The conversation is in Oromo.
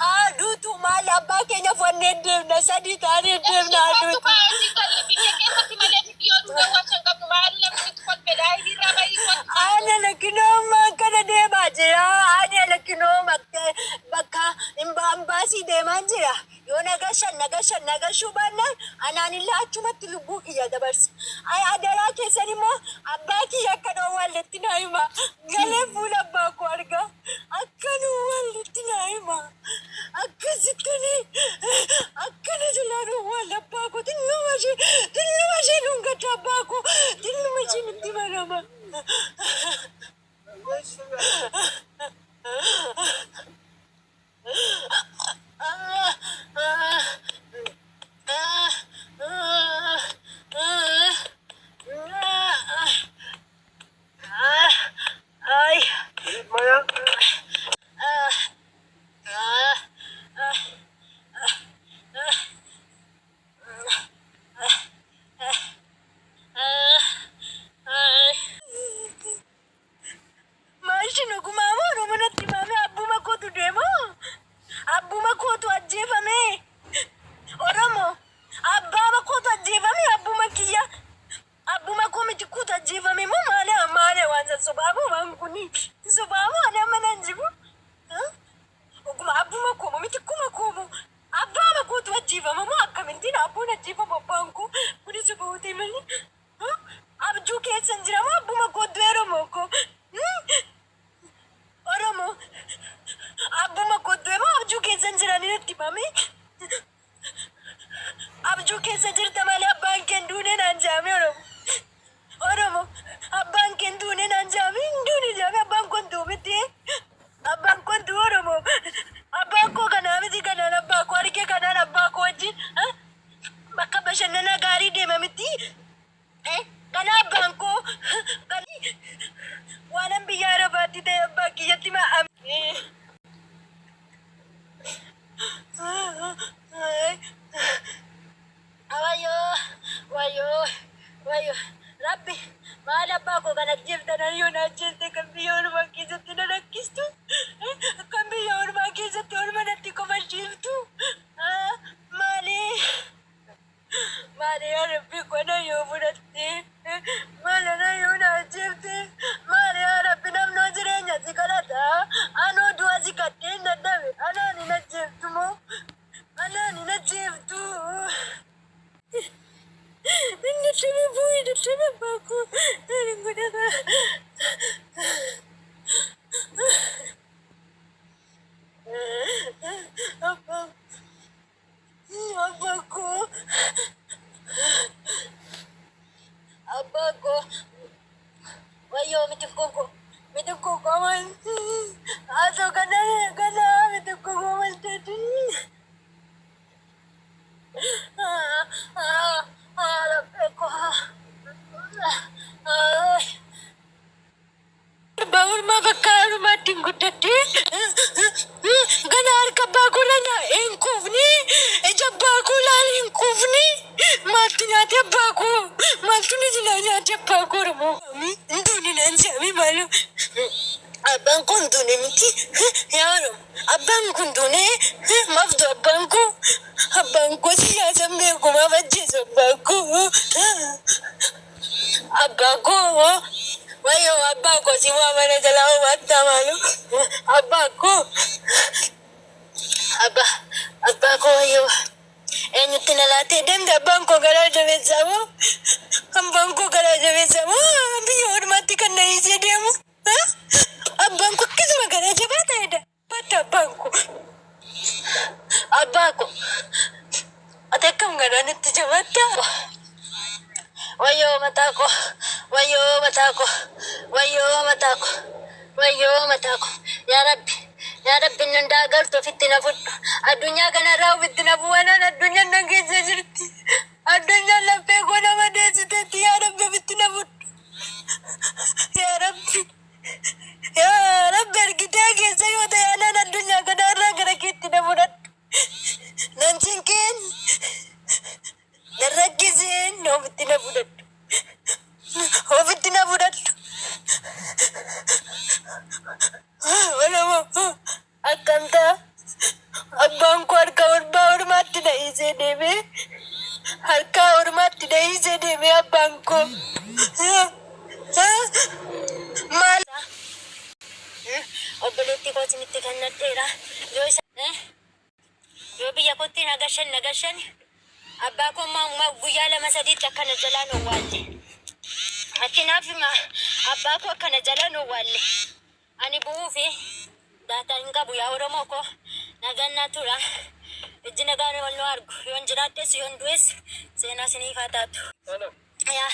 Aduutu maal abbaa keenya fannee deemna sadii taanee deemna aduutu. Ani lakkinooma akkana deemaa jira. Ani lakkinooma bakka imbaasii deemaa jira. Yoo nagashuu baannaan anaan illaa achumatti lubbuu kiyya dabarsa. Adaraa keessan immoo abbaa kiyya akka dhoowwalletti naa hima. Galee fuula abbaa koo argaa. Akka dhoowwalletti naa hima. Akkasittanii akkana jalaa dhoowwalle abbaa koo xinnuma ishee dhungata abbaa koo xinnuma ishee nutti marama. Abjuu keessa hin jiramu abbuma kootu Oromoo ko. Oromoo abbuma kootu moo abjuu keessa hin jiranii natti himame. Abjuu keessa jirta malee abbaan kee duunee naan jaame Oromoo abbaan kee duunee naan jaame duunee jaame abbaan kun duubatti abbaan kun duu Oromoo abbaan koo kanaa miti kanaan abbaa koo argee kanaan abbaa koo wajjin bakka bashannanaa gaarii deemamitti. Kana abbaan koo waanan biyya Arabaatti ta'e abbaa kiyyatti ma'ame. Wayyoo Rabbi maal abbaa koo kana jirtan ayyoo na jirte kan biyya ormaa keessatti na rakkistu kan biyya ormaa keessatti orma natti kofalchiiftu maali yaa Rabbi kona yoo fudhatte maala na yoo na jirte maali yaa Rabbi namnoo jireenya si kadhata anoo du'a si kattee hin dadhabe anaani na jeeftu moo anaani na jeeftu. Ini cuma boy, ini cuma baku. Ini guna Abaku. Wayo, mitu koko man. Aso kana mitu koko man tadi. Baul ma bakkaru matin gudatti ganar kabbaku lana enkufni jabbaku lal enkufni maltinyate abbaku maltuni jinyate abbaku romo nduni nanjami malu abban kun duni miti yaro abban kun duni mafdo abban ko siya me kuma bajje abbaku wayo abbako si wamane jalaw watta malu abbako wayo enyu tinalate dem da banko garaje bezamo banko garaje bezamo biyo ormati kanna ise demu abbanko kisma garaje bata banko abbako atekam garane tijawata wayo matako ya Rabbi nunda agartu fitina fudu adunya kana rawu fitina buwana adunya nangeze jirti adunya lampe gona madesite ya Rabbi fitina fudu ya Rabbi argitege sayota ya nan adunya kana ragara kitina fudu nancinken daragizin no ofitti na fudhadhu. Ofitti na fudhadhu. Walamoo akkam ta'a? Abbaan koo harka ormaatti na hiisee deemee. Harka ormaatti na hiisee deemee abbaan koo. Maal? Obboleettii kootinitti kannadheera. Yoo biyya kootti nagashan abbaa koo guyyaa lama sadiitti akkana jalaan owwaalle. Akkanaaf abbaa koo akkana jalaan owwaalle. Ani bu'uu fi daataa hin qabu yaa Oromoo koo nagannaa tura. Ijji nagaan wal nu argu yoon jiraadhes yoon du'es seenaa isiniif haa taatu. Yaa.